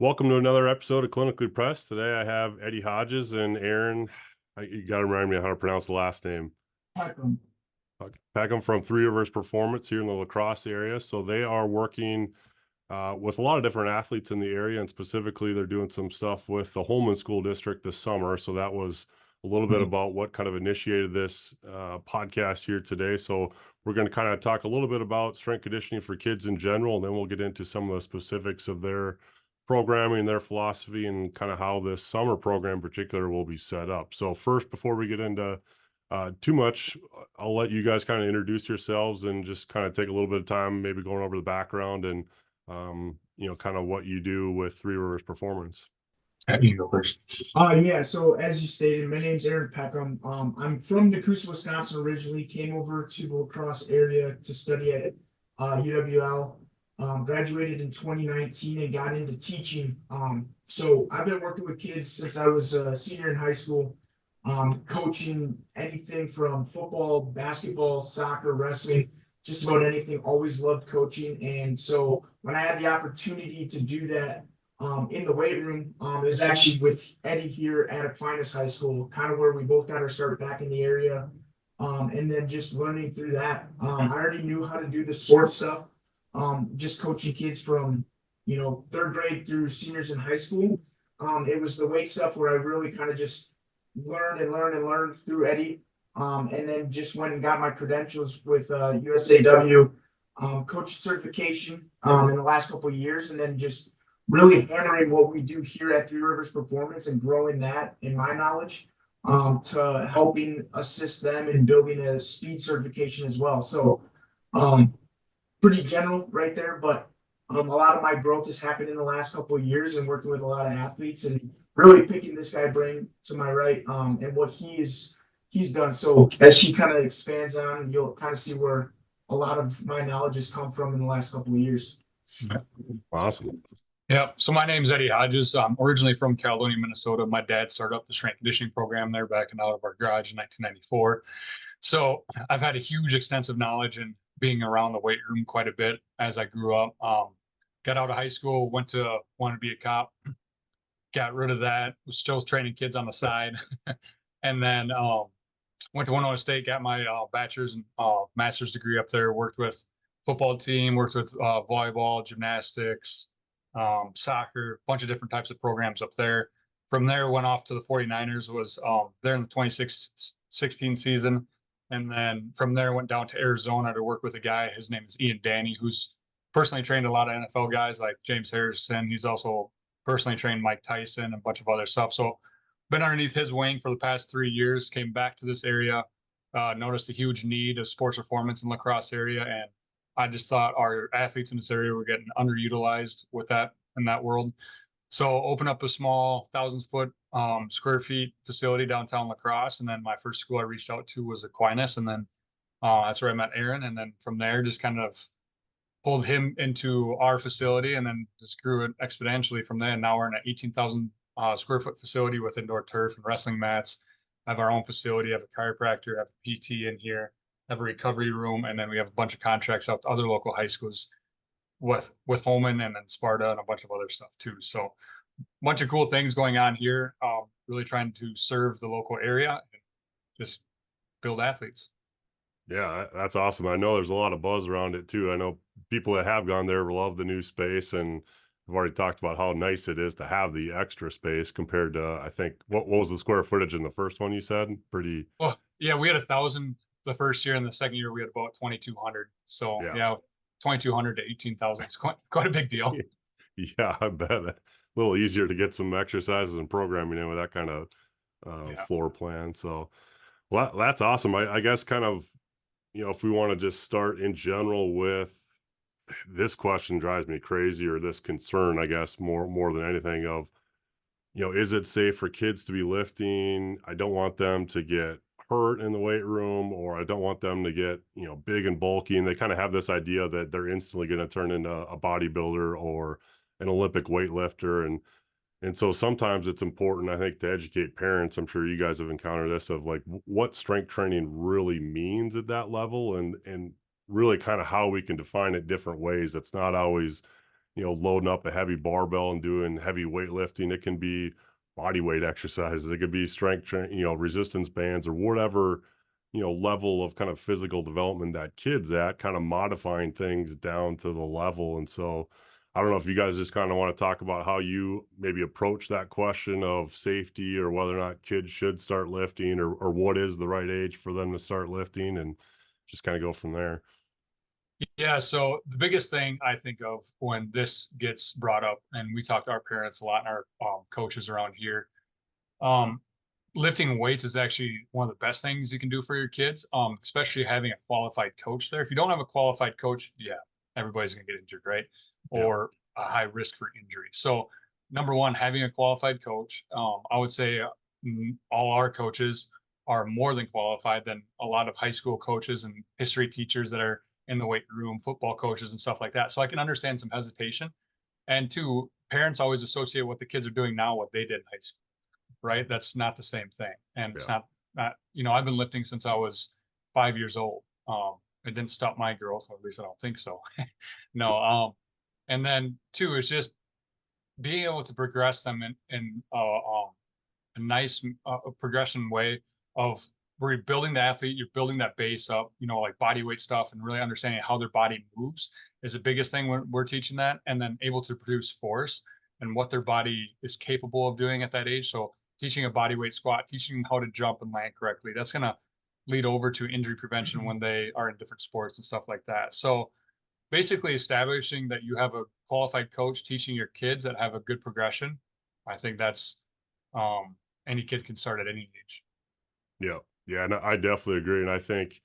Welcome to another episode of Clinically Pressed. Today I have Eddie Hodges and Aaron. You got to remind me how to pronounce the last name. Peckham. Peckham from Three Rivers Performance here in the La Crosse area. So they are working with a lot of different athletes in the area, and specifically they're doing some stuff with the Holman School District this summer. So that was a little bit about what kind of initiated this podcast here today. So we're going to kind of talk a little bit about strength conditioning for kids in general, and then we'll get into some of the specifics of their programming, their philosophy, and kind of how this summer program in particular will be set up. So first, before we get into too much, I'll let you guys kind of introduce yourselves and just kind of take a little bit of time, maybe going over the background and kind of what you do with Three Rivers Performance. You go first. Yeah, so as you stated, my name's Aaron Peckham. I'm from Nakusa, Wisconsin originally, came over to the La Crosse area to study at UWL. Graduated in 2019 and got into teaching. So I've been working with kids since I was a senior in high school, coaching anything from football, basketball, soccer, wrestling, just about anything. Always loved coaching. And so when I had the opportunity to do that in the weight room, it was actually with Eddie here at Aquinas High School, kind of where we both got our start back in the area. And then just learning through that. I already knew how to do the sports stuff. Just coaching kids from, third grade through seniors in high school. It was the weight stuff where I really kind of just learned through Eddie. And then just went and got my credentials with USAW coaching certification in the last couple of years. And then just really hammering what we do here at Three Rivers Performance and growing that in my knowledge to helping assist them in building a speed certification as well. So pretty general right there, but a lot of my growth has happened in the last couple of years and working with a lot of athletes and really picking this guy brain to my right and what he's done. So as she kind of expands on, you'll kind of see where a lot of my knowledge has come from in the last couple of years. Awesome. Yeah. So my name is Eddie Hodges. I'm originally from Caledonia, Minnesota. My dad started up the strength conditioning program there back out of our garage in 1994. So I've had a huge extensive knowledge and being around the weight room quite a bit as I grew up. Got out of high school, wanted to be a cop, got rid of that, was still training kids on the side. And then went to Winona State, got my bachelor's and master's degree up there, worked with football team, worked with volleyball, gymnastics, soccer, a bunch of different types of programs up there. From there, went off to the 49ers, was there in the 2016 season. And then from there, went down to Arizona to work with a guy. His name is Ian Danny, who's personally trained a lot of NFL guys like James Harrison. He's also personally trained Mike Tyson and a bunch of other stuff. So been underneath his wing for the past 3 years, came back to this area, noticed a huge need of sports performance in La Crosse area. And I just thought our athletes in this area were getting underutilized with that in that world. So open up a small 1,000 square feet facility downtown La Crosse. And then my first school I reached out to was Aquinas. And then that's where I met Aaron. And then from there, just kind of pulled him into our facility and then just grew it exponentially from there. And now we're in an 18,000 square foot facility with indoor turf and wrestling mats. Have our own facility, have a chiropractor, have a PT in here, have a recovery room. And then we have a bunch of contracts out to other local high schools with Holman and then Sparta and a bunch of other stuff too. So a bunch of cool things going on here. Really trying to serve the local area and just build athletes. Yeah, that's awesome. I know there's a lot of buzz around it too. I know people that have gone there love the new space, and I've already talked about how nice it is to have the extra space compared to, I think, what was the square footage in the first one you said? Pretty. Well, yeah, we had 1,000 the first year, and the second year we had about 2,200. So yeah 2,200 to 18,000 is quite a big deal. Yeah, I bet. A little easier to get some exercises and programming in with that kind of floor plan. So, well, that's awesome. I guess kind of, if we want to just start in general with this question drives me crazy, or this concern, I guess, more than anything of, is it safe for kids to be lifting? I don't want them to get hurt in the weight room, or I don't want them to get, big and bulky. And they kind of have this idea that they're instantly going to turn into a bodybuilder or an Olympic weightlifter. And so sometimes it's important, I think, to educate parents. I'm sure you guys have encountered this of like what strength training really means at that level, and really kind of how we can define it different ways. It's not always, loading up a heavy barbell and doing heavy weightlifting. It can be body weight exercises. It could be strength, resistance bands or whatever, level of kind of physical development that kid's at, kind of modifying things down to the level. And so I don't know if you guys just kind of want to talk about how you maybe approach that question of safety or whether or not kids should start lifting or what is the right age for them to start lifting and just kind of go from there. Yeah, so the biggest thing I think of when this gets brought up, and we talk to our parents a lot and our coaches around here, um, lifting weights is actually one of the best things you can do for your kids, especially having a qualified coach there. If you don't have a qualified coach, yeah, everybody's going to get injured, right? Yeah. Or a high risk for injury. So, number one, having a qualified coach, I would say all our coaches are more than qualified than a lot of high school coaches and history teachers that are in the weight room, football coaches and stuff like that. So I can understand some hesitation. And two, parents always associate what the kids are doing now, what they did in high school, right? That's not the same thing. And it's Yeah. not, I've been lifting since I was 5 years old. It didn't stop my growth, or at least I don't think so. No. And then two is just being able to progress them in a nice progression way of where you're building the athlete, you're building that base up, like body weight stuff and really understanding how their body moves is the biggest thing we're teaching that. And then able to produce force and what their body is capable of doing at that age. So teaching a body weight squat, teaching them how to jump and land correctly, that's going to lead over to injury prevention when they are in different sports and stuff like that. So basically establishing that you have a qualified coach teaching your kids that have a good progression. I think that's any kid can start at any age. Yeah. Yeah. And I definitely agree. And I think,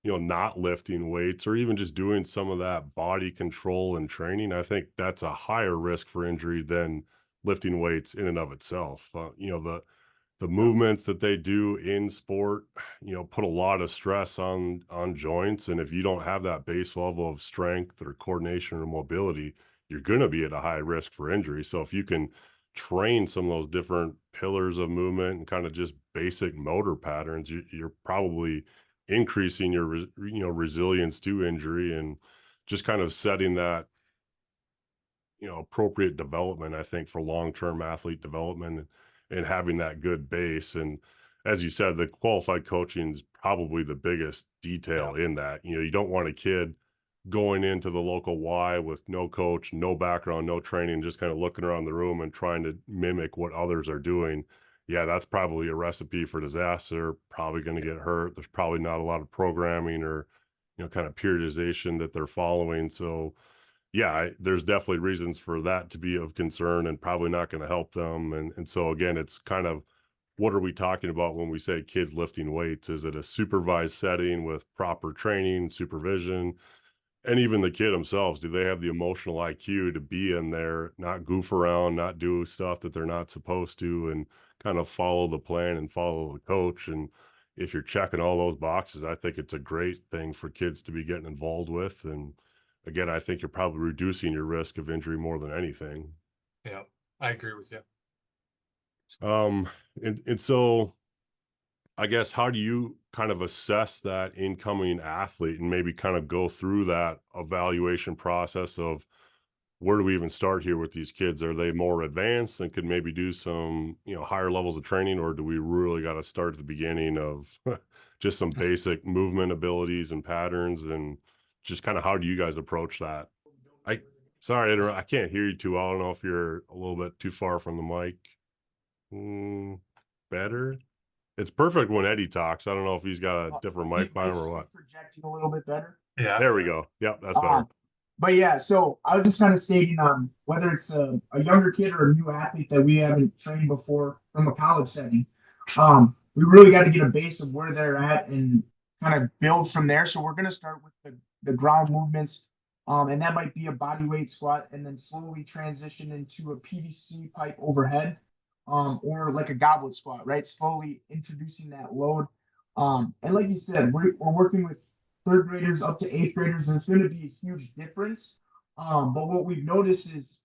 not lifting weights or even just doing some of that body control and training, I think that's a higher risk for injury than lifting weights in and of itself. The Yeah. movements that they do in sport, put a lot of stress on joints. And if you don't have that base level of strength or coordination or mobility, you're going to be at a high risk for injury. So if you can train some of those different pillars of movement and kind of just basic motor patterns, you're probably increasing your resilience to injury and just kind of setting that appropriate development, I think, for long-term athlete development and having that good base. And as you said, the qualified coaching is probably the biggest Yeah. detail in that. You don't want a kid going into the local Y with no coach, no background, no training, just kind of looking around the room and trying to mimic what others are doing. Yeah, that's probably a recipe for disaster, probably going to get hurt. There's probably not a lot of programming or, kind of periodization that they're following. So, yeah, there's definitely reasons for that to be of concern and probably not going to help them. And so again, it's kind of what are we talking about when we say kids lifting weights? Is it a supervised setting with proper training, supervision, and even the kid themselves? Do they have the emotional IQ to be in there, not goof around, not do stuff that they're not supposed to, and kind of follow the plan and follow the coach? And if you're checking all those boxes, I think it's a great thing for kids to be getting involved with. And again, I think you're probably reducing your risk of injury more than anything. Yeah. I agree with you. Um, and so I guess how do you kind of assess that incoming athlete and maybe kind of go through that evaluation process of where do we even start here with these kids? Are they more advanced and could maybe do some, higher levels of training, or do we really got to start at the beginning of just some basic movement abilities and patterns and just kind of how do you guys approach that? I sorry, I can't hear you too well. I don't know if you're a little bit too far from the mic. Better. It's perfect when Eddie talks. I don't know if he's got a different He mic by might him or just be what. projecting a little bit better. Yeah. There we go. Yep, that's better. But yeah, so I was just kind of stating whether it's a younger kid or a new athlete that we haven't trained before from a college setting, we really got to get a base of where they're at and kind of build from there. So we're going to start with the ground movements, and that might be a body weight squat, and then slowly transition into a PVC pipe overhead, or like a goblet squat, right? Slowly introducing that load. And like you said, we're working with third graders up to eighth graders, and it's going to be a huge difference. But what we've noticed is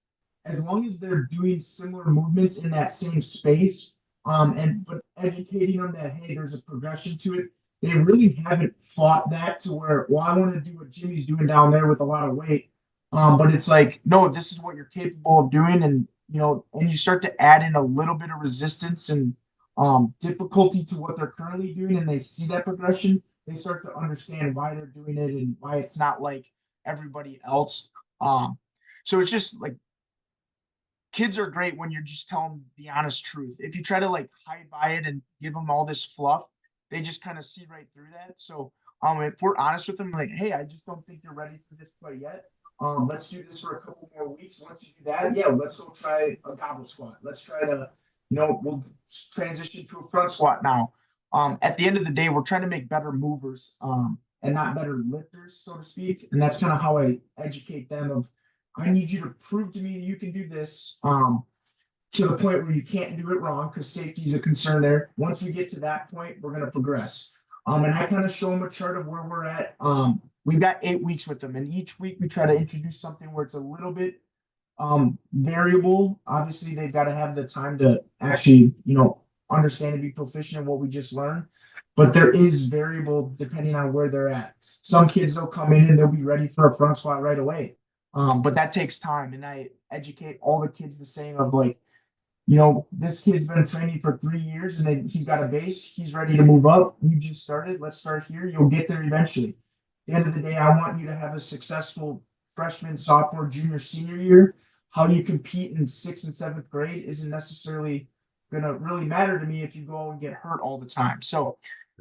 as long as they're doing similar movements in that same space, but educating them that hey, there's a progression to it, they really haven't fought that to where, well, I want to do what Jimmy's doing down there with a lot of weight. But it's like, no, this is what you're capable of doing. And, and you start to add in a little bit of resistance and difficulty to what they're currently doing. And they see that progression. They start to understand why they're doing it and why it's not like everybody else. Um, so it's just like kids are great when you're just telling them the honest truth. If you try to like hide by it and give them all this fluff, they just kind of see right through that. So if we're honest with them, like, hey, I just don't think you're ready for this play yet. Let's do this for a couple more weeks. Once you do that, yeah, let's go try a goblet squat. Let's try to, we'll transition to a front squat now. At the end of the day, we're trying to make better movers and not better lifters, so to speak. And that's kind of how I educate them of I need you to prove to me that you can do this to the point where you can't do it wrong because safety is a concern there. Once we get to that point, we're going to progress. And I kind of show them a chart of where we're at. We've got 8 weeks with them, and each week we try to introduce something where it's a little bit variable. Obviously, they've got to have the time to actually, understand and be proficient in what we just learned. But there is variable depending on where they're at. Some kids will come in and they'll be ready for a front squat right away. But that takes time, and I educate all the kids the same of like, this kid's been training for 3 years and then he's got a base. He's ready to move up. You just started. Let's start here. You'll get there eventually. At the end of the day, I want you to have a successful freshman, sophomore, junior, senior year. How you compete in 6th and 7th grade isn't necessarily going to really matter to me if you go and get hurt all the time. So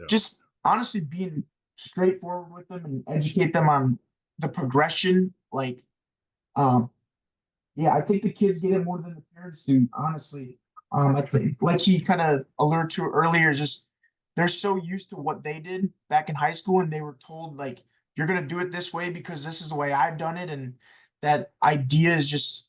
just honestly being straightforward with them and educate them on the progression, like yeah, I think the kids get it more than the parents do, honestly. I think, like he kind of alluded to earlier, just they're so used to what they did back in high school, and they were told like you're gonna do it this way because this is the way I've done it, and that idea is just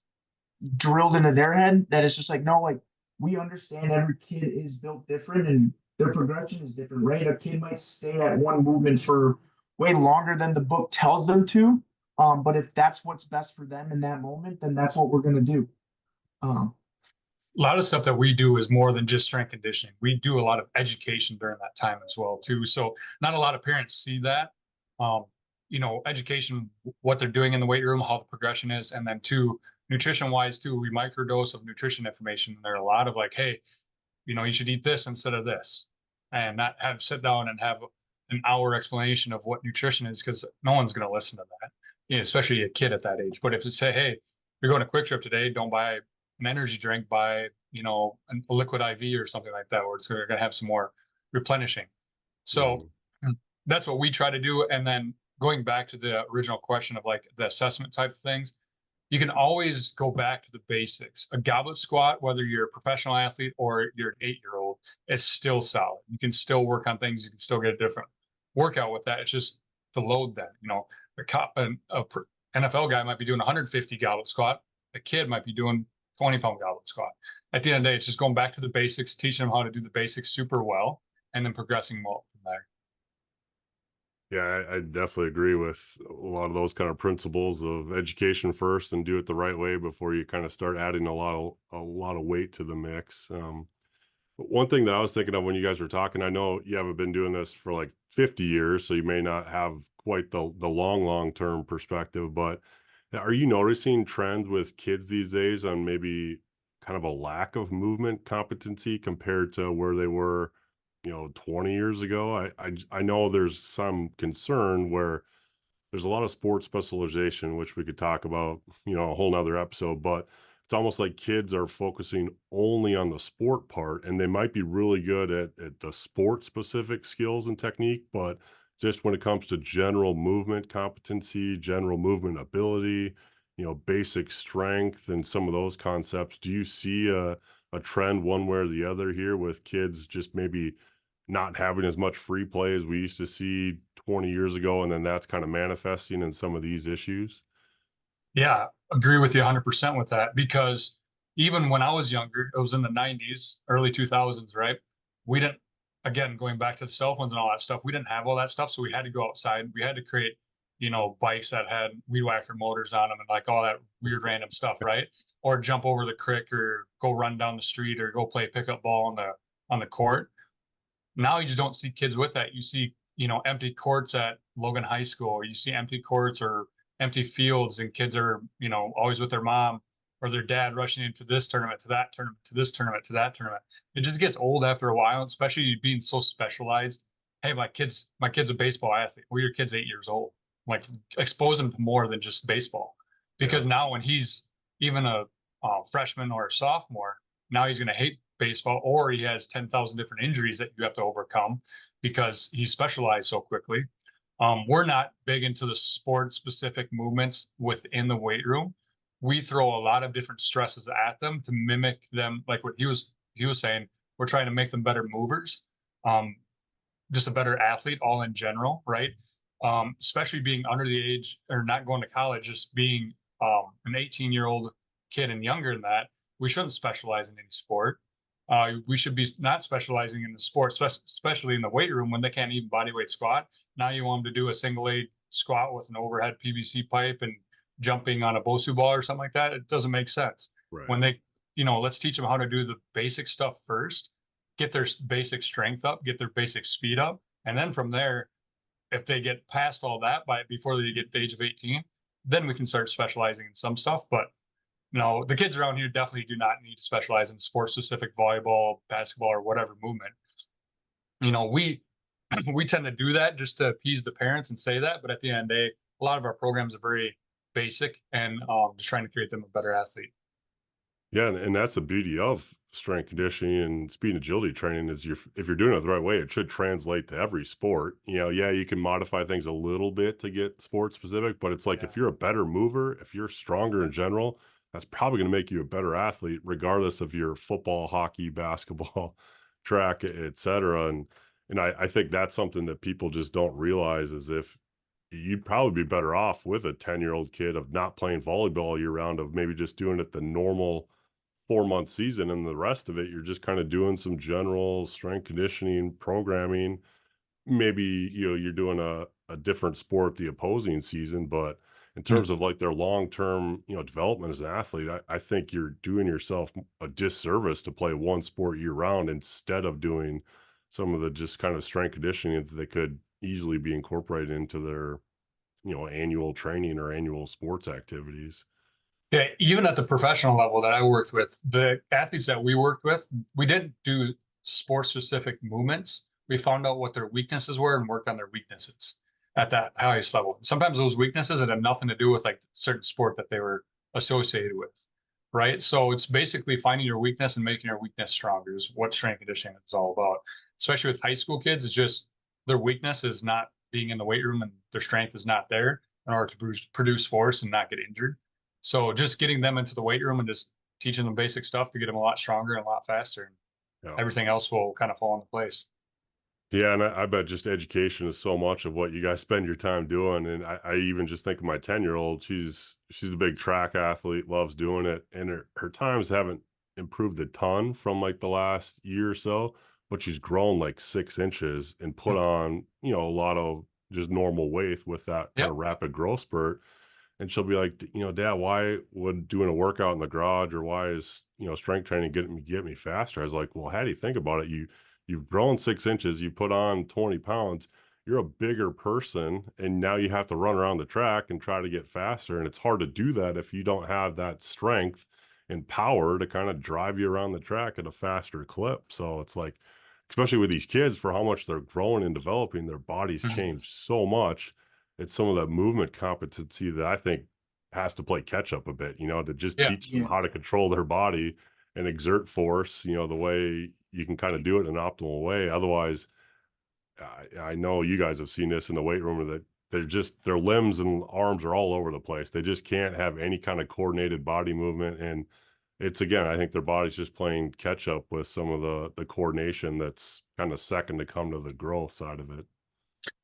drilled into their head. That it's just like no, like we understand every kid is built different and their progression is different, right? A kid might stay at one movement for way longer than the book tells them to, but if that's what's best for them in that moment, then that's what we're going to do. A lot of stuff that we do is more than just strength conditioning. We do a lot of education during that time as well too. So not a lot of parents see that. Education, what they're doing in the weight room, how the progression is, and then two, nutrition wise too, we microdose of nutrition information. There are a lot of like, hey, you should eat this instead of this, and not have sit down and have an hour explanation of what nutrition is because no one's going to listen to that, especially a kid at that age. But if you say, hey, you're going to Quick Trip today, don't buy an energy drink, buy a liquid IV or something like that, where it's going to have some more replenishing. So that's what we try to do. And then going back to the original question of like the assessment type of things, you can always go back to the basics. A goblet squat, whether you're a professional athlete or you're an 8-year-old, is still solid. You can still work on things. You can still get a different workout with that. It's just the load then. An NFL guy might be doing 150 goblet squat. A kid might be doing 20-pound goblet squat. At the end of the day, it's just going back to the basics, teaching them how to do the basics super well, and then progressing more from there. Yeah, I definitely agree with a lot of those kind of principles of education first and do it the right way before you kind of start adding a lot of weight to the mix. But one thing that I was thinking of when you guys were talking, I know you haven't been doing this for like 50 years, so you may not have quite the long term perspective, but are you noticing trends with kids these days on maybe kind of a lack of movement competency compared to where they were 20 years ago? I know there's some concern where there's a lot of sports specialization, which we could talk about, a whole nother episode, but it's almost like kids are focusing only on the sport part and they might be really good at the sport specific skills and technique, but just when it comes to general movement competency, general movement ability, basic strength and some of those concepts, do you see a trend one way or the other here with kids just maybe not having as much free play as we used to see 20 years ago, and then that's kind of manifesting in some of these issues? Yeah, agree with you 100% with that because even when I was younger, it was in the 90s, early 2000s, right? We didn't, again, going back to the cell phones and all that stuff, we didn't have all that stuff. So we had to go outside. We had to create, bikes that had weed whacker motors on them and like all that weird random stuff, right? Or jump over the creek or go run down the street or go play pickup ball on the court. Now you just don't see kids with that. You see, empty courts at Logan High School, or you see empty courts or empty fields and kids are, you know, always with their mom or their dad rushing into this tournament, to that tournament, to this tournament, to that tournament. It just gets old after a while, especially being so specialized. Hey, my kid's a baseball athlete. Well, your kid's 8 years old. Like, expose him to more than just baseball, because now when he's even a freshman or a sophomore, now he's going to hate baseball, or he has 10,000 different injuries that you have to overcome because he's specialized so quickly. We're not big into the sport specific movements within the weight room. We throw a lot of different stresses at them to mimic them, like what he was saying. We're trying to make them better movers, just a better athlete, all in general, right? Especially being under the age or not going to college, just being an 18-year-old kid and younger than that. We shouldn't specialize in any sport. We should be not specializing in the sport, especially in the weight room when they can't even bodyweight squat. Now you want them to do a single leg squat with an overhead PVC pipe and jumping on a Bosu ball or something like that. It doesn't make sense. Right. When they, let's teach them how to do the basic stuff first, get their basic strength up, get their basic speed up. And then from there, if they get past all that before they get the age of 18, then we can start specializing in some stuff. But no, the kids around here definitely do not need to specialize in sport specific volleyball, basketball, or whatever movement. We we tend to do that just to appease the parents and say that, but at the end of the day, a lot of our programs are very basic and just trying to create them a better athlete. Yeah, and that's the beauty of strength conditioning and speed and agility training is if you're doing it the right way, it should translate to every sport. Yeah, you can modify things a little bit to get sport specific, but it's like if you're a better mover, if you're stronger in general, that's probably going to make you a better athlete, regardless of your football, hockey, basketball, track, etc. And I think that's something that people just don't realize is if you'd probably be better off with a 10-year-old kid of not playing volleyball year round, of maybe just doing it the normal 4-month season, and the rest of it you're just kind of doing some general strength conditioning programming. Maybe you're doing a different sport the opposing season, but in terms of like their long-term development as an athlete, I think you're doing yourself a disservice to play one sport year round instead of doing some of the just kind of strength conditioning that they could easily be incorporated into their annual training or annual sports activities. Yeah, even at the professional level that I worked with, the athletes that we worked with, we didn't do sport specific movements. We found out what their weaknesses were and worked on their weaknesses at that highest level. Sometimes those weaknesses had nothing to do with like certain sport that they were associated with, right? So it's basically finding your weakness and making your weakness stronger is what strength conditioning is all about. Especially with high school kids, it's just their weakness is not being in the weight room and their strength is not there in order to produce force and not get injured. So just getting them into the weight room and just teaching them basic stuff to get them a lot stronger and a lot faster, and Yeah. everything else will kind of fall into place. Yeah, and I bet just education is so much of what you guys spend your time doing. And I even just think of my 10-year-old. She's a big track athlete, loves doing it, and her times haven't improved a ton from like the last year or so, but she's grown like 6 inches and put on a lot of just normal weight with that kind Yep. of rapid growth spurt. And she'll be like, Dad, why would doing a workout in the garage, or why is, strength training get me faster? I was like, well, how do you think about it? You've grown 6 inches, you put on 20 pounds, you're a bigger person, and now you have to run around the track and try to get faster. And it's hard to do that if you don't have that strength and power to kind of drive you around the track at a faster clip. So it's like, especially with these kids, for how much they're growing and developing, their bodies change so much. It's some of that movement competency that I think has to play catch up a bit, to just Yeah. teach them how to control their body and exert force, the way you can kind of do it in an optimal way. Otherwise, I know you guys have seen this in the weight room, that their limbs and arms are all over the place. They just can't have any kind of coordinated body movement. And it's, again, I think their body's just playing catch up with some of the coordination that's kind of second to come to the growth side of it.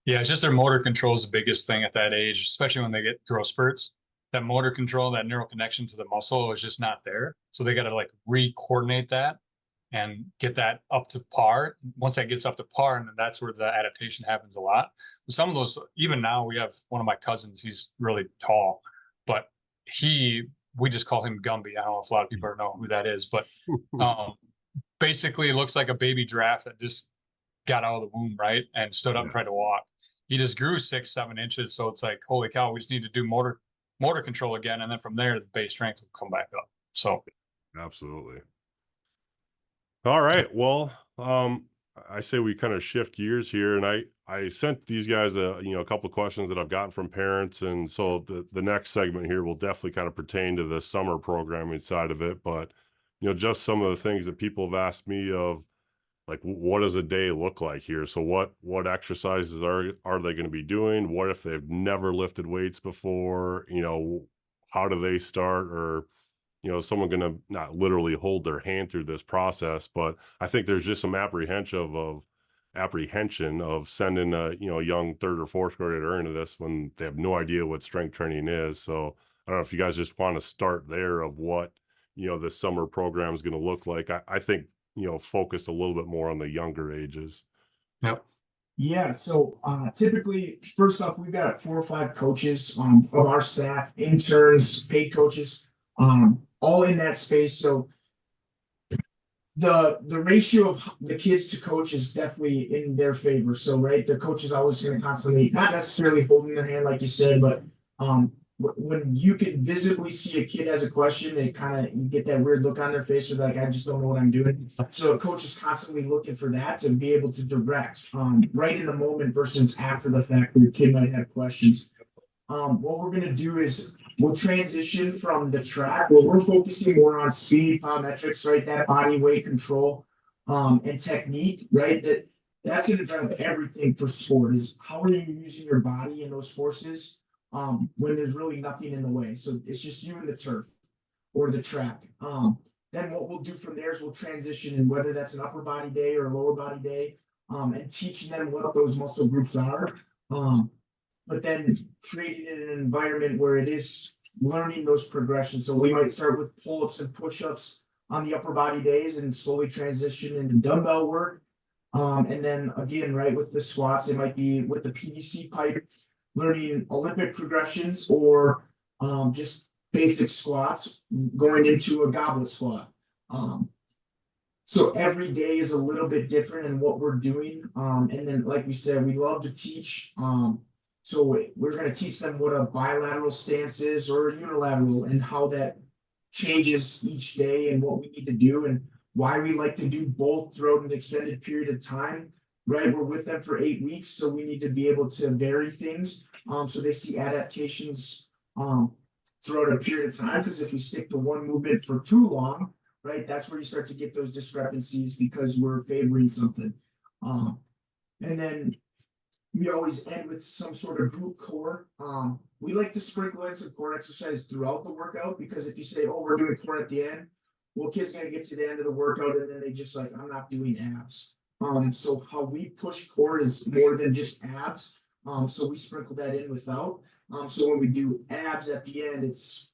Yeah, it's just their motor control is the biggest thing at that age, especially when they get growth spurts. That motor control, that neural connection to the muscle is just not there. So they got to like re-coordinate that and get that up to par. Once that gets up to par, and then that's where the adaptation happens a lot. Some of those, even now, we have one of my cousins, he's really tall, but we just call him Gumby. I don't know if a lot of people know who that is, but basically it looks like a baby giraffe that just got out of the womb, right? And stood up and tried to walk. he just grew 6, 7 inches. So it's like, holy cow, we just need to do motor control again. And then from there, the base strength will come back up. So Absolutely. All right. Well, I say we kind of shift gears here, and I sent these guys a couple of questions that I've gotten from parents, and so the next segment here will definitely kind of pertain to the summer programming side of it. But just some of the things that people have asked me of, like, what does a day look like here? So what exercises are they going to be doing? What if they've never lifted weights before? How do they start? Or is someone going to not literally hold their hand through this process? But I think there's just some apprehension of sending a young third or fourth grader into this when they have no idea what strength training is. So I don't know if you guys just want to start there of what this summer program is going to look like. I think focused a little bit more on the younger ages. yep. Yeah, so typically, first off, we've got 4 or 5 coaches of our staff, interns, paid coaches, all in that space. So the ratio of the kids to coach is definitely in their favor. So right, the coach is always going to constantly, not necessarily holding their hand like you said, but when you can visibly see a kid has a question, it kind of, you get that weird look on their face, or like, I just don't know what I'm doing. So a coach is constantly looking for that to be able to direct right in the moment versus after the fact where your kid might have questions. What we're going to do is we'll transition from the track where we're focusing more on speed, plyometrics, right? That body weight control and technique, right? That's going to drive everything for sport, is how are you using your body and those forces when there's really nothing in the way. So it's just you and the turf or the track. Then what we'll do from there is we'll transition, and whether that's an upper body day or a lower body day, and teaching them what those muscle groups are. But then creating it in an environment where it is learning those progressions. So we might start with pull-ups and push-ups on the upper body days and slowly transition into dumbbell work. And then again, right, with the squats, it might be with the PVC pipe, learning Olympic progressions, or just basic squats going into a goblet squat. So every day is a little bit different in what we're doing. And then, like we said, we love to teach. So we're going to teach them what a bilateral stance is or a unilateral, and how that changes each day and what we need to do and why we like to do both throughout an extended period of time. Right, we're with them for 8 weeks, so we need to be able to vary things so they see adaptations throughout a period of time. Because if we stick to one movement for too long, right, that's where you start to get those discrepancies because we're favoring something. And then we always end with some sort of group core. We like to sprinkle in some core exercise throughout the workout, because if you say, oh, we're doing core at the end, well, kids gonna get to the end of the workout and then they just like, I'm not doing abs. So how we push core is more than just abs. So we sprinkle that in without. So when we do abs at the end, it's,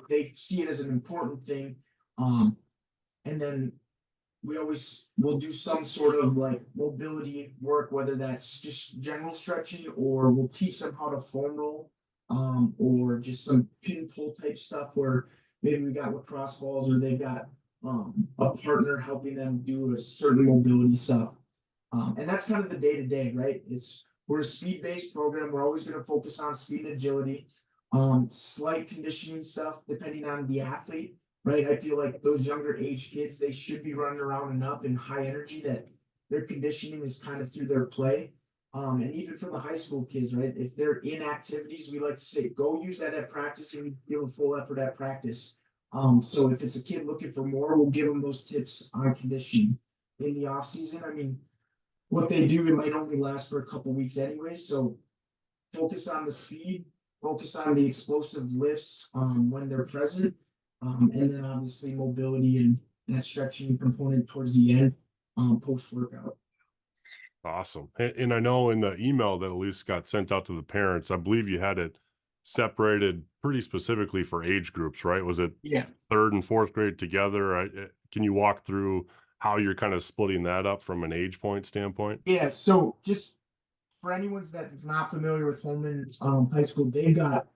they see it as an important thing. And then we'll do some sort of like mobility work, whether that's just general stretching, or we'll teach them how to foam roll, or just some pin pull type stuff where maybe we got lacrosse balls, or they've got a partner helping them do a certain mobility stuff. And that's kind of the day to day, right? We're a speed based program. We're always going to focus on speed and agility, slight conditioning stuff depending on the athlete. Right, I feel like those younger age kids, they should be running around enough in high energy that their conditioning is kind of through their play. And even for the high school kids, right, if they're in activities, we like to say, go use that at practice, and we give a full effort at practice. So if it's a kid looking for more, we'll give them those tips on conditioning in the off season. I mean, what they do, it might only last for a couple weeks anyway. So focus on the speed, focus on the explosive lifts when they're present. And then obviously mobility and that stretching component towards the end, post workout. Awesome. And I know in the email that at least got sent out to the parents, I believe you had it separated pretty specifically for age groups, right? Was it third and fourth grade together? Can you walk through how you're kind of splitting that up from an age point standpoint? Yeah. So just for anyone that's not familiar with Holman High School, they've got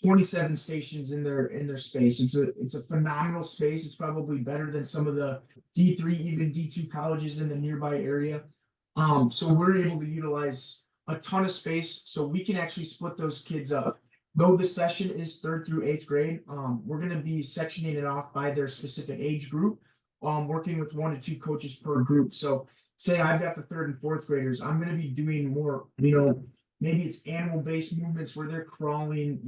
27 stations in their space. It's a phenomenal space. It's probably better than some of the D3, even D2 colleges in the nearby area. So we're able to utilize a ton of space, so we can actually split those kids up. Though the session is 3rd through 8th grade, we're gonna be sectioning it off by their specific age group, working with 1 to 2 coaches per group. So say I've got the 3rd and 4th graders, I'm gonna be doing more, maybe it's animal-based movements where they're crawling,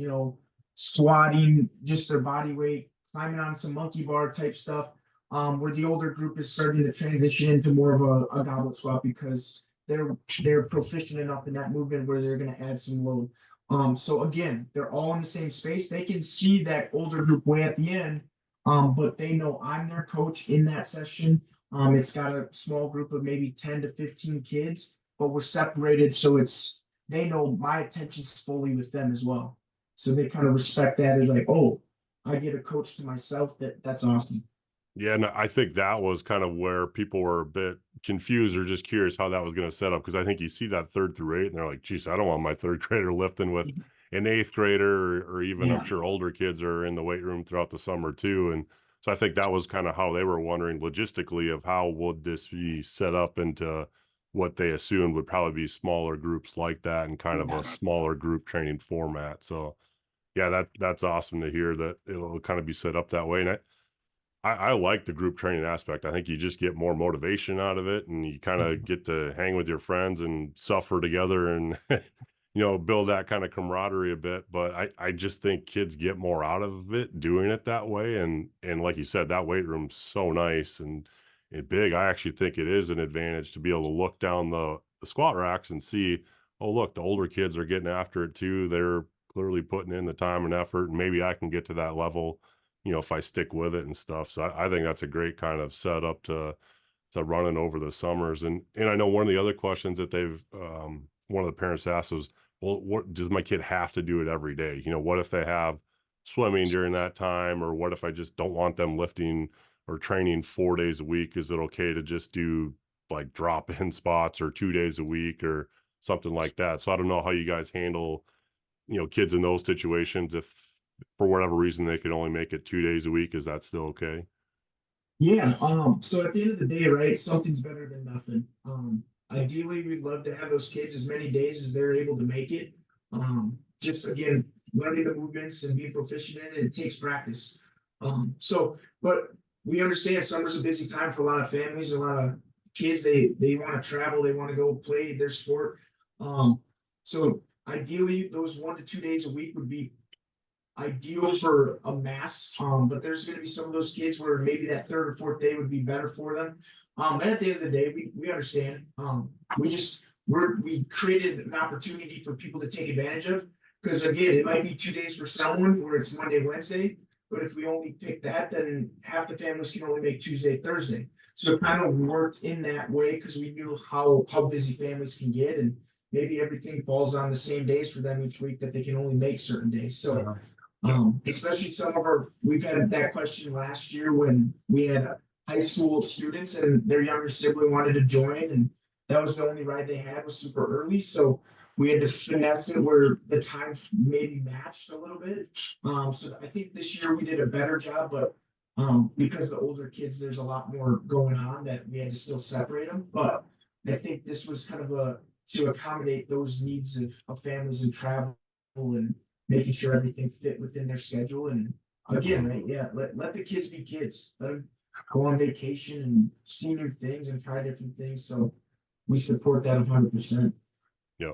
squatting, just their body weight, climbing on some monkey bar type stuff. Where the older group is starting to transition into more of a goblet squat because they're proficient enough in that movement where they're going to add some load. So again, they're all in the same space. They can see that older group way at the end, but they know I'm their coach in that session. It's got a small group of maybe 10 to 15 kids, but we're separated, so they know my attention's fully with them as well. So they kind of respect that as like, oh, I get a coach to myself. That's awesome. Yeah, and I think that was kind of where people were a bit confused or just curious how that was going to set up, because I think you see that 3rd through 8th, and they're like, "Geez, I don't want my 3rd grader lifting with an 8th grader," or even I'm Yeah. sure older kids are in the weight room throughout the summer too. And so I think that was kind of how they were wondering logistically of how would this be set up into what they assumed would probably be smaller groups like that and kind of Yeah. a smaller group training format. So yeah, that's awesome to hear that it'll kind of be set up that way. And I like the group training aspect. I think you just get more motivation out of it, and you kind of get to hang with your friends and suffer together and build that kind of camaraderie a bit. But I just think kids get more out of it doing it that way. And like you said, that weight room's so nice and big. I actually think it is an advantage to be able to look down the squat racks and see, oh look, the older kids are getting after it too. They're clearly putting in the time and effort, and maybe I can get to that level, if I stick with it and stuff. So I think that's a great kind of setup to running over the summers. And I know one of the other questions that one of the parents asked was, well, what does my kid have to do it every day? What if they have swimming during that time, or what if I just don't want them lifting or training 4 days a week? Is it okay to just do like drop in spots or 2 days a week or something like that? So I don't know how you guys handle, kids in those situations. If for whatever reason they could only make it 2 days a week, is that still okay? Yeah. So at the end of the day, right, something's better than nothing. Ideally, we'd love to have those kids as many days as they're able to make it. Just again, learning the movements and being proficient in it, it takes practice. But we understand summer's a busy time for a lot of families, a lot of kids. They want to travel, they want to go play their sport. So ideally, those 1 to 2 days a week would be ideal for a mass. But there's going to be some of those kids where maybe that 3rd or 4th day would be better for them. And at the end of the day, we understand. We created an opportunity for people to take advantage of, because again, it might be 2 days for someone where it's Monday, Wednesday. But if we only pick that, then half the families can only make Tuesday, Thursday. So it kind of worked in that way because we knew how busy families can get, and maybe everything falls on the same days for them each week that they can only make certain days. So especially we've had that question last year when we had high school students and their younger sibling wanted to join, and that was the only ride they had was super early. So we had to finesse it where the times maybe matched a little bit. So I think this year we did a better job, but because the older kids, there's a lot more going on that we had to still separate them. But I think this was kind of to accommodate those needs of families and travel and making sure everything fit within their schedule. And again, right, yeah, let the kids be kids. Let them go on vacation and see new things and try different things. So we support that 100%. Yeah.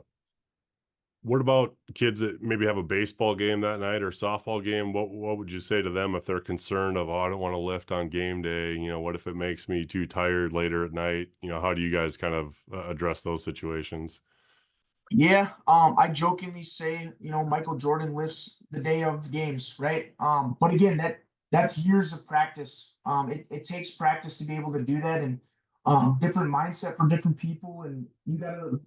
What about kids that maybe have a baseball game that night or softball game? What would you say to them if they're concerned of, oh, I don't want to lift on game day? What if it makes me too tired later at night? How do you guys kind of address those situations? Yeah, I jokingly say, Michael Jordan lifts the day of games, right? But again, that's years of practice. It takes practice to be able to do that, and different mindset for different people, and you gotta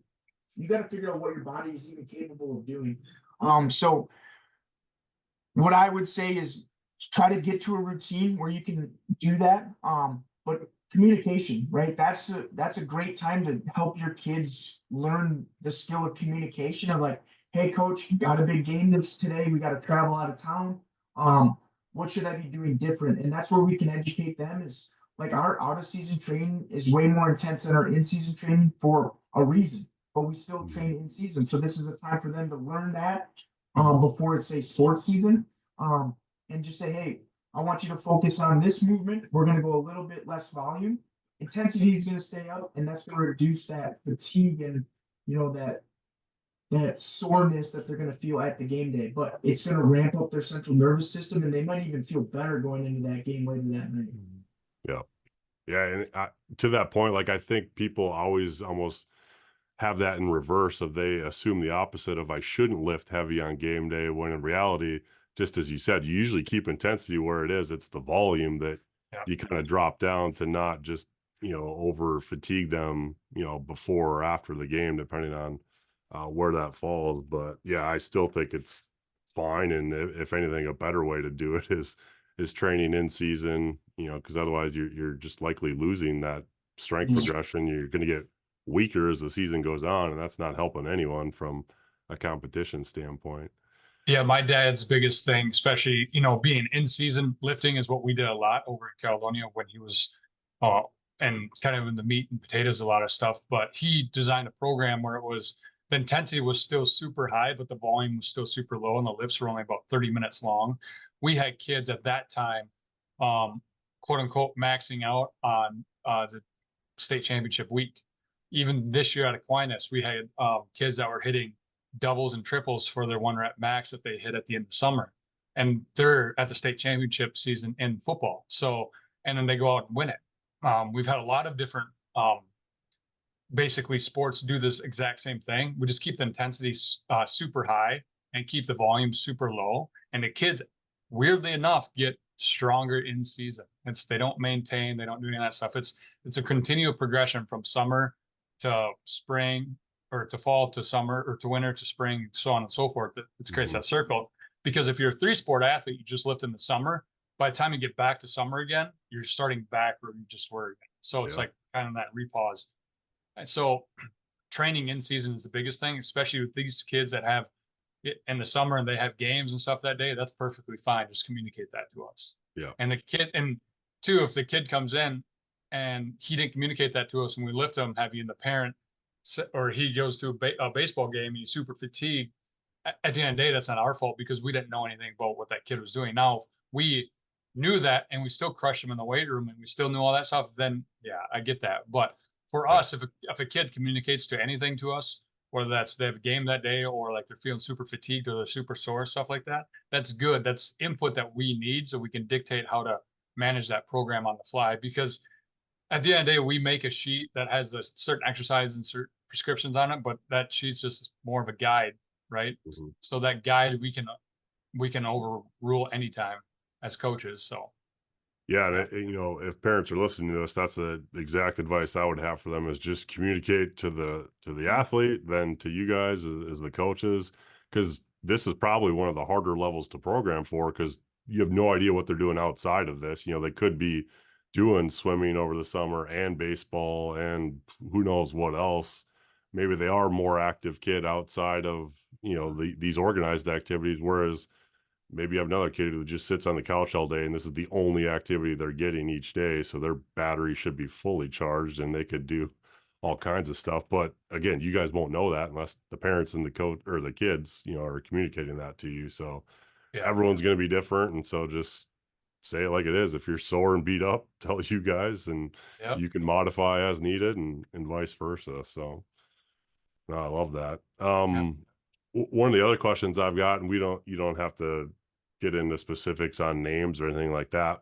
figure out what your body is even capable of doing. So what I would say is try to get to a routine where you can do that. But communication, right? That's a great time to help your kids learn the skill of communication of like, hey coach, got a big game today. We got to travel out of town. What should I be doing different? And that's where we can educate them is like our out of season training is way more intense than our in season training for a reason. but we still Mhm. train in season. So this is a time for them to learn that before it's a sports season. And just say, hey, I want you to focus on this movement. We're going to go a little bit less volume. Intensity is going to stay up, and that's going to reduce that fatigue and that soreness that they're going to feel at the game day. But it's going to ramp up their central nervous system, and they might even feel better going into that game later that night. Yeah. Yeah. And to that point, like, I think people always almost have that in reverse of they assume the opposite of I shouldn't lift heavy on game day, when in reality, just as you said, you usually keep intensity where it is. It's the volume that Yeah. you kind of drop down to not just, over fatigue them, before or after the game, depending on where that falls. But yeah, I still think it's fine. And if anything, a better way to do it is training in season, because otherwise you're just likely losing that strength Yeah. progression. You're going to get weaker as the season goes on, and that's not helping anyone from a competition standpoint. Yeah, my dad's biggest thing, especially, being in season lifting is what we did a lot over in Caledonia when he was uh and kind of in the meat and potatoes, a lot of stuff. But he designed a program where the intensity was still super high, but the volume was still super low, and the lifts were only about 30 minutes long. We had kids at that time, quote unquote, maxing out on the state championship week. Even this year at Aquinas, we had kids that were hitting doubles and triples for their 1 rep max that they hit at the end of summer. And they're at the state championship season in football. So, and then they go out and win it. We've had a lot of different, basically, sports do this exact same thing. We just keep the intensity super high and keep the volume super low. And the kids, weirdly enough, get stronger in season. They don't maintain, they don't do any of that stuff. It's a continual progression from summer to spring, or to fall to summer, or to winter to spring, so on and so forth. It creates Mhm. that circle. Because if you're a 3-sport athlete, you just lift in the summer. By the time you get back to summer again, you're starting back where you just were. So it's Yeah. like kind of that repause. And so training in season is the biggest thing, especially with these kids that have it in the summer and they have games and stuff that day. That's perfectly fine. Just communicate that to us. Yeah. And the kid, and two, if the kid comes in and he didn't communicate that to us when we lift him, having the parent, or he goes to a baseball game and he's super fatigued, at the end of the day, that's not our fault because we didn't know anything about what that kid was doing. Now, if we knew that and we still crushed him in the weight room and we still knew all that stuff, then yeah, I get that. But for Yeah. us, if a kid communicates to anything to us, whether that's they have a game that day or like they're feeling super fatigued or they're super sore, stuff like that, that's good. That's input that we need so we can dictate how to manage that program on the fly. Because at the end of the day, we make a sheet that has the certain exercises and certain prescriptions on it, but that sheet's just more of a guide, right? Mhm. So that guide we can overrule anytime as coaches. So Yeah, and yeah, if parents are listening to this, that's the exact advice I would have for them: is just communicate to the athlete, then to you guys as the coaches, because this is probably one of the harder levels to program for, because you have no idea what they're doing outside of this. They could be doing swimming over the summer and baseball and who knows what else. Maybe they are more active kid outside of these organized activities, whereas maybe you have another kid who just sits on the couch all day and this is the only activity they're getting each day. So their battery should be fully charged and they could do all kinds of stuff. But again, you guys won't know that unless the parents and the coach or the kids, are communicating that to you. So yeah, everyone's going to be different. And so just say it like it is. If you're sore and beat up, tell you guys, and yep, you can modify as needed, and vice versa. So no, I love that. yep. One of the other questions I've got, and you don't have to get into specifics on names or anything like that.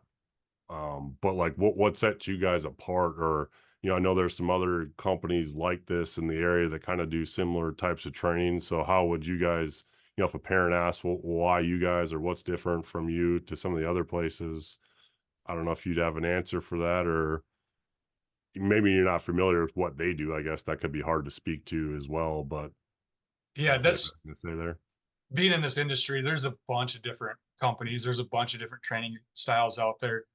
But like what sets you guys apart? Or, I know there's some other companies like this in the area that kind of do similar types of training. So how would you guys, if a parent asks, well, why you guys, or what's different from you to some of the other places? I don't know if you'd have an answer for that, or maybe you're not familiar with what they do. I guess that could be hard to speak to as well, but Yeah, if you have that's anything to say there. being in this industry. There's a bunch of different companies. There's a bunch of different training styles out there.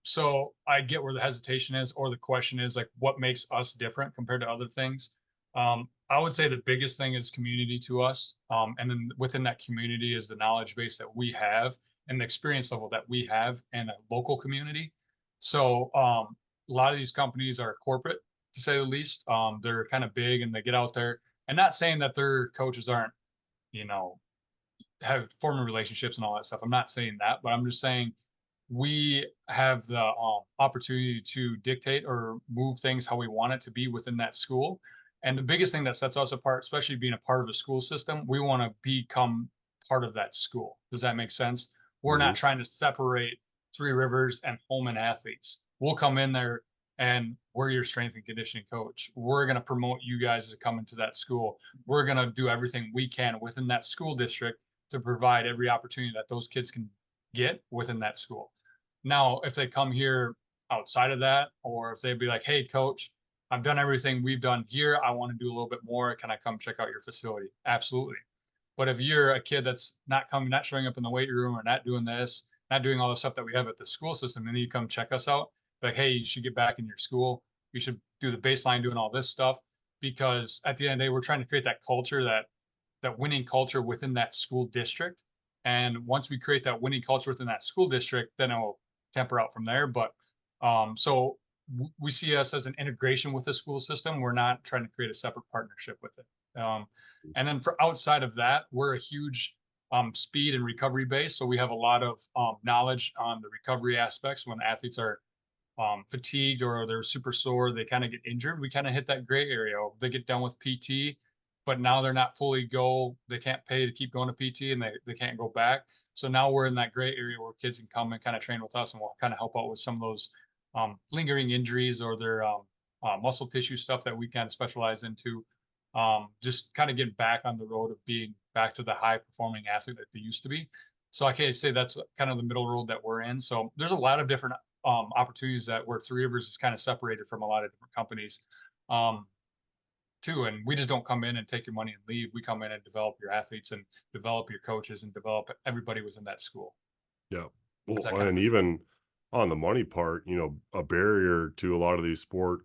So I get where the hesitation is, or the question is like, what makes us different compared to other things? I would say the biggest thing is community to us. And then within that community is the knowledge base that we have and the experience level that we have in a local community. So a lot of these companies are corporate. to say the least. They're kind of big and they get out there, and not saying that their coaches aren't, you know, have forming relationships and all that stuff. I'm not saying that, but I'm just saying we have the opportunity to dictate or move things how we want it to be within that school. And the biggest thing that sets us apart, especially being a part of a school system, we want to become part of that school. Does that make sense? We're Hmm. not trying to separate Three Rivers and Holman athletes. We'll come in there and we're your strength and conditioning coach. We're going to promote you guys to come into that school. We're going to do everything we can within that school district to provide every opportunity that those kids can get within that school. Now, if they come here outside of that, or if they'd be like, hey, coach, I've done everything we've done here. I want to do a little bit more. Can I come check out your facility? Absolutely. But if you're a kid that's not coming, not showing up in the weight room or not doing this, not doing all the stuff that we have at the school system, and then you come check us out, like, hey, you should get back in your school. You should do the baseline doing all this stuff. Because at the end of the day, we're trying to create that culture, that winning culture within that school district. And once we create that winning culture within that school district, then it will temper out from there. But so we see us as an integration with the school system. We're not trying to create a separate partnership with it. And then for outside of that, we're a huge speed and recovery base. So we have a lot of knowledge on the recovery aspects when athletes are fatigued or they're super sore, they kind of get injured. We kind of hit that gray area. They get done with PT, but now they're not fully they can't pay to keep going to PT and they can't go back. So now we're in that gray area where kids can come and kind of train with us and we'll kind of help out with some of those lingering injuries or their muscle tissue stuff that we kind of specialize into. Just kind of getting back on the road of being back to the high performing athlete that they used to be. So I can say that's kind of the middle road that we're in. So there's a lot of different opportunities that where Three Rivers is kind of separated from a lot of different companies too. And we just don't come in and take your money and leave. We come in and develop your athletes and develop your coaches and develop everybody within that school. Yeah. Does that Well, kind and of even on the money part, a barrier to a lot of these sport,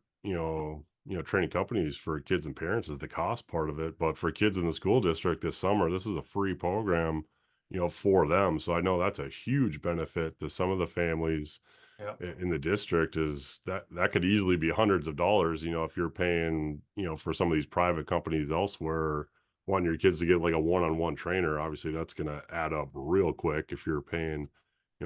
training companies for kids and parents is the cost part of it. But for kids in the school district this summer, this is a free program, for them. So I know that's a huge benefit to some of the families yeah. in the district is that could easily be hundreds of dollars, if you're paying, for some of these private companies elsewhere, wanting your kids to get like a one-on-one trainer, obviously that's going to add up real quick if you're paying,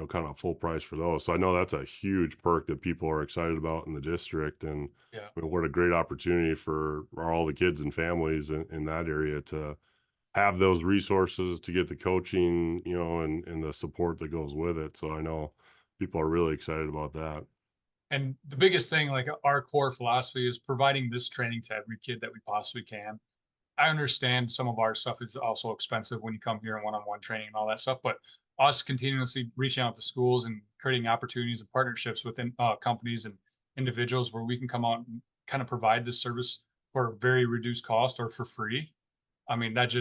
kind of full price for those. So I know that's a huge perk that people are excited about in the district. And Yeah. I mean, what a great opportunity for all the kids and families in that area to have those resources to get the coaching, and the support that goes with it. So I know people are really excited about that. And the biggest thing, like our core philosophy is providing this training to every kid that we possibly can. I understand some of our stuff is also expensive when you come here and one-on-one training and all that stuff, but us continuously reaching out to schools and creating opportunities and partnerships within companies and individuals where we can come out and kind of provide this service for very reduced cost or for free. I mean, that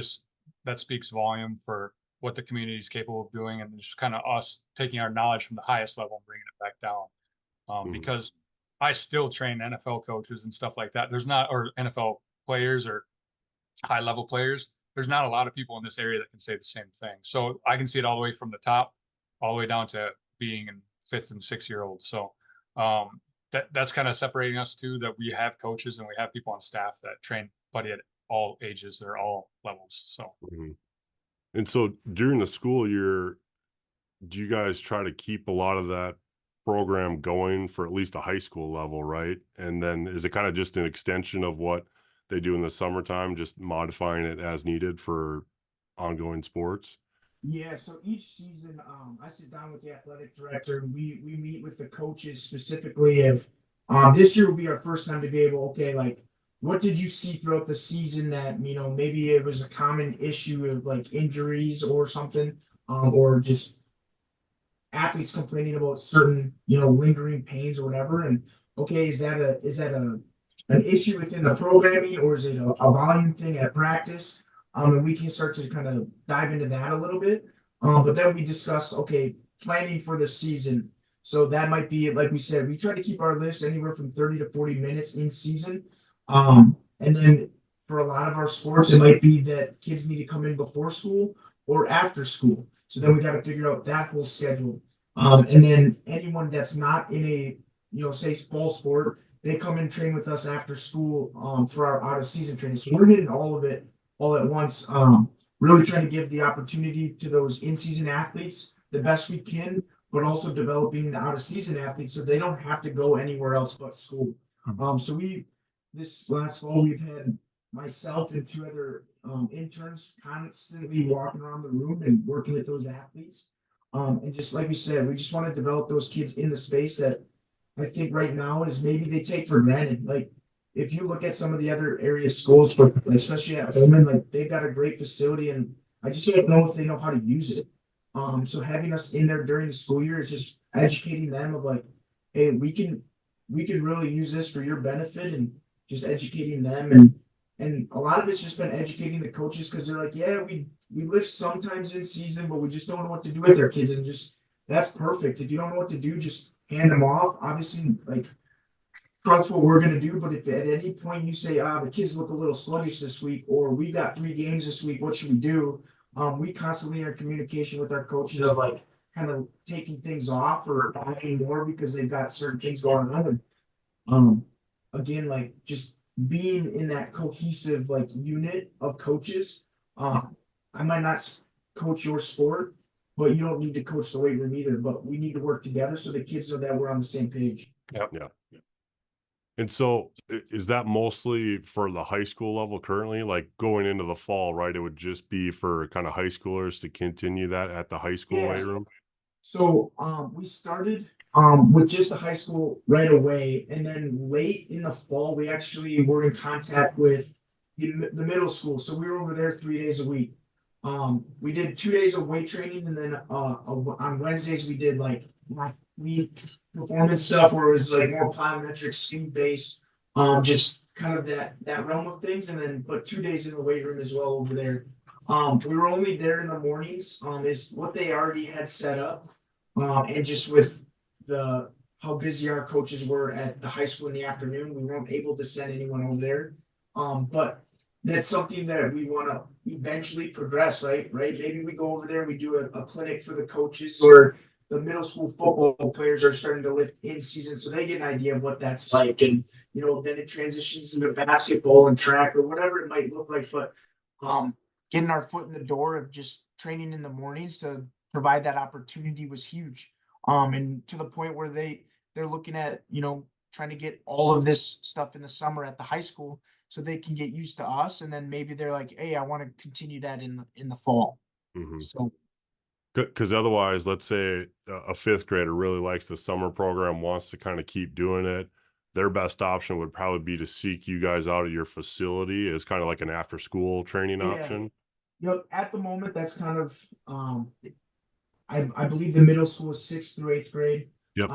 speaks volume for what the community is capable of doing, and just kind of us taking our knowledge from the highest level and bringing it back down. Mhm. Because I still train NFL coaches and stuff like that. There's not, or NFL players or high level players. There's not a lot of people in this area that can say the same thing. So I can see it all the way from the top, all the way down to being in fifth and 6 year olds. So that's kind of separating us too, that we have coaches and we have people on staff that train buddy at all ages or all levels. So Mhm. And so during the school year, do you guys try to keep a lot of that program going for at least a high school level, right? And then is it kind of just an extension of what they do in the summertime, just modifying it as needed for ongoing sports? Yeah, so each season, I sit down with the athletic director and we meet with the coaches specifically of this year will be our first time to be able, okay, like what did you see throughout the season that, maybe it was a common issue of like injuries or something, or just athletes complaining about certain, lingering pains or whatever. And okay, is that a an issue within the programming or is it a volume thing at practice? And we can start to kind of dive into that a little bit. But then we discuss, okay, planning for the season. So that might be, like we said, we try to keep our lifts anywhere from 30 to 40 minutes in season. And then for a lot of our sports, it might be that kids need to come in before school or after school. So then we got to figure out that whole schedule. And then anyone that's not in a, say fall sport, they come and train with us after school for our out of season training. So we're getting all of it all at once. Really trying to give the opportunity to those in season athletes the best we can, but also developing the out of season athletes so they don't have to go anywhere else but school. So this last fall we've had myself and two other interns constantly walking around the room and working with those athletes. And just like we said, we just want to develop those kids in the space that I think right now is maybe they take for granted. Like if you look at some of the other area schools, for like, especially at Holman, like they've got a great facility, and I just don't know if they know how to use it. So having us in there during the school year is just educating them of like, hey, we can really use this for your benefit, and just educating them, and a lot of it's just been educating the coaches because they're like, yeah, we lift sometimes in season, but we just don't know what to do with our kids, and just that's perfect. If you don't know what to do, just hand them off. Obviously, like that's what we're gonna do. But if at any point you say, the kids look a little sluggish this week, or we got 3 games this week, what should we do? We constantly are in communication with our coaches of like kind of taking things off or adding more because they've got certain things going on. And again, like just being in that cohesive like unit of coaches. I might not coach your sport, but you don't need to coach the weight room either. But we need to work together so the kids know that we're on the same page. Yeah. And so is that mostly for the high school level currently? Like going into the fall, right? It would just be for kind of high schoolers to continue that at the high school weight Yeah. room? So we started with just the high school right away, and then late in the fall we actually were in contact with the middle school. So we were over there 3 days a week. We did 2 days of weight training, and then on Wednesdays we did like we performance stuff where it was like more plyometric, speed based, just kind of that realm of things, and then but 2 days in the weight room as well over there. We were only there in the mornings, is what they already had set up. And just with the how busy our coaches were at the high school in the afternoon, we weren't able to send anyone over there. But that's something that we want to eventually progress, right? Right? Maybe we go over there and we do a clinic for the coaches, or the middle school football players are starting to lift in season, so they get an idea of what that's like, and then it transitions into basketball and track or whatever it might look like. But getting our foot in the door of just training in the mornings to provide that opportunity was huge. And to the point where they're looking at, trying to get all of this stuff in the summer at the high school so they can get used to us. And then maybe they're like, hey, I want to continue that in the fall. Mhm. So Because otherwise, let's say a fifth grader really likes the summer program, wants to kind of keep doing it. Their best option would probably be to seek you guys out of your facility as kind of like an after school training yeah, option. at the moment that's kind of I believe the middle school is 6th through 8th grade. Yep.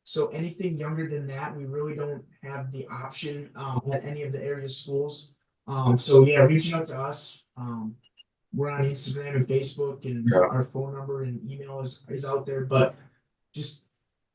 So anything younger than that, we really don't have the option at any of the area schools. So yeah, reaching out to us. We're on Instagram and Facebook, and our phone number and email is out there. But just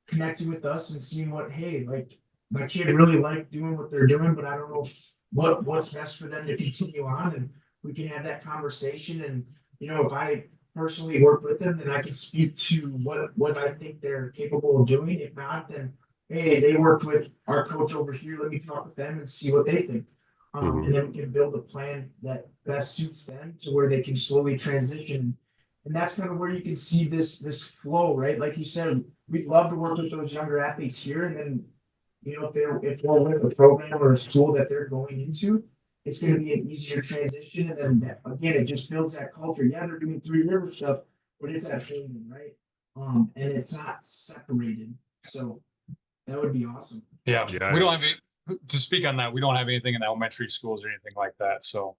connecting with us and seeing what, hey, like my kid really liked doing what they're doing, but I don't know what's best for them to continue on, and we can have that conversation. And if I personally work with them, then I can speak to what I think they're capable of doing. If not, then hey, they worked with our coach over here. Let me talk with them and see what they think. And then we can build a plan that best suits them to where they can slowly transition. And that's kind of where you can see this flow, right? Like you said, we'd love to work with those younger athletes here, and then if they're with a program or a school that they're going into, it's going to be an easier transition. And then again, it just builds that culture. Yeah, they're doing Three River stuff, but it's at home, right? And it's not separated. So that would be awesome. Yeah. Yeah. We don't have to speak on that. We don't have anything in elementary schools or anything like that. So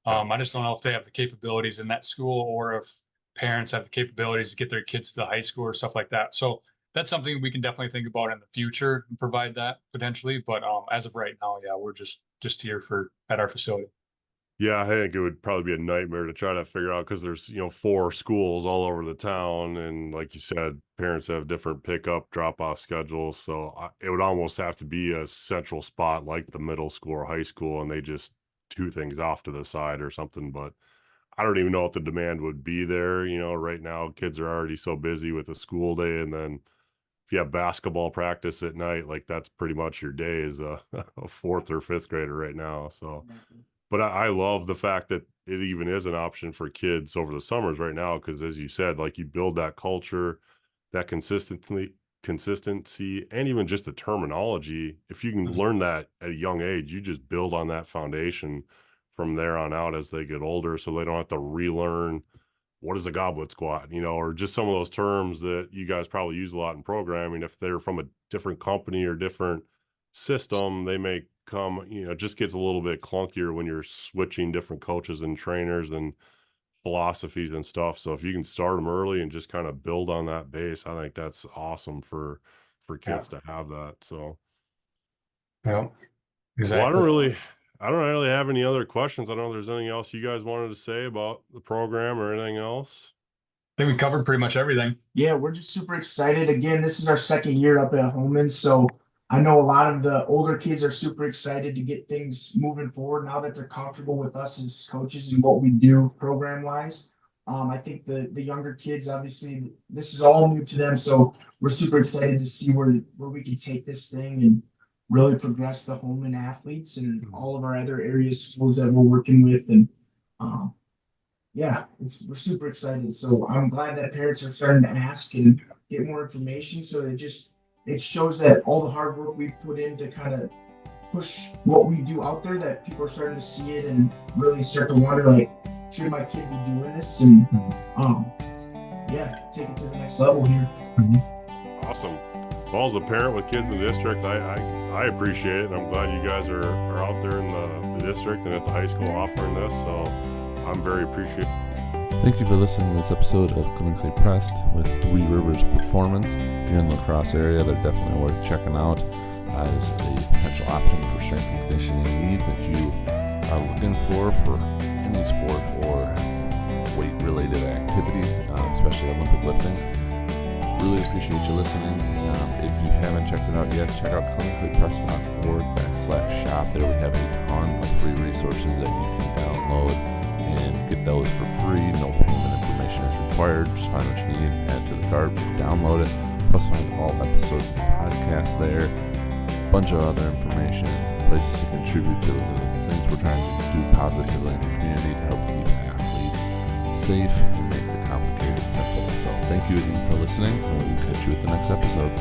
I just don't know if they have the capabilities in that school, or if parents have the capabilities to get their kids to the high school or stuff like that. So that's something we can definitely think about in the future and provide that potentially. But as of right now, yeah, we're just here at our facility. Yeah, I think it would probably be a nightmare to try to figure out because there's, 4 schools all over the town. And like you said, parents have different pickup, drop off schedules. So it would almost have to be a central spot like the middle school or high school, and they just two things off to the side or something. But I don't even know if the demand would be there. Right now, kids are already so busy with the school day. And then if you have basketball practice at night, like that's pretty much your day as a, a fourth or fifth grader right now. So, but I love the fact that it even is an option for kids over the summers right now. Cause as you said, like you build that culture, that consistency, and even just the terminology. If you can learn that at a young age, you just build on that foundation from there on out as they get older. So they don't have to relearn what is a goblet squat, or just some of those terms that you guys probably use a lot in programming. If they're from a different company or different system, they may come, it just gets a little bit clunkier when you're switching different coaches and trainers and philosophies and stuff. So if you can start them early and just kind of build on that base, I think that's awesome for kids to have that. So Yeah, well, I exactly. don't really have any other questions. I don't know if there's anything else you guys wanted to say about the program or anything else. I think we covered pretty much everything. Yeah, we're just super excited. Again, this is our second year up at Holman, so I know a lot of the older kids are super excited to get things moving forward now that they're comfortable with us as coaches and what we do program wise. I think the younger kids, obviously, this is all new to them, so we're super excited to see where we can take this thing and really progress the Holman athletes and all of our other areas schools that we're working with. And yeah, we're super excited. So I'm glad that parents are starting to ask and get more information. So it shows that all the hard work we've put in to kind of push what we do out there, that people are starting to see it and really start to wonder, like, should my kid be doing this? And yeah, take it to the next level here. Awesome. Well, as a parent with kids in the district, I appreciate it. And I'm glad you guys are out there in the district and at the high school offering this. So I'm very appreciative. Thank you for listening to this episode of Clinically Pressed with Three Rivers Performance. If you're in the La Crosse area, they're definitely worth checking out as a potential option for strength and conditioning needs that you are looking for any sport or weight-related activity, especially Olympic lifting. Really appreciate you listening. If you haven't checked it out yet, check out clinicallypressed.org/shop. There we have a ton of free resources that you can download and get those for free. No payment information is required. Just find what you need, add to the cart, download it. Plus find all episodes of the podcast there. A bunch of other information, places to contribute to the things we're trying to do positively in the community to help keep athletes safe and make the complicated simple. So thank you again for listening, and we'll catch you at the next episode.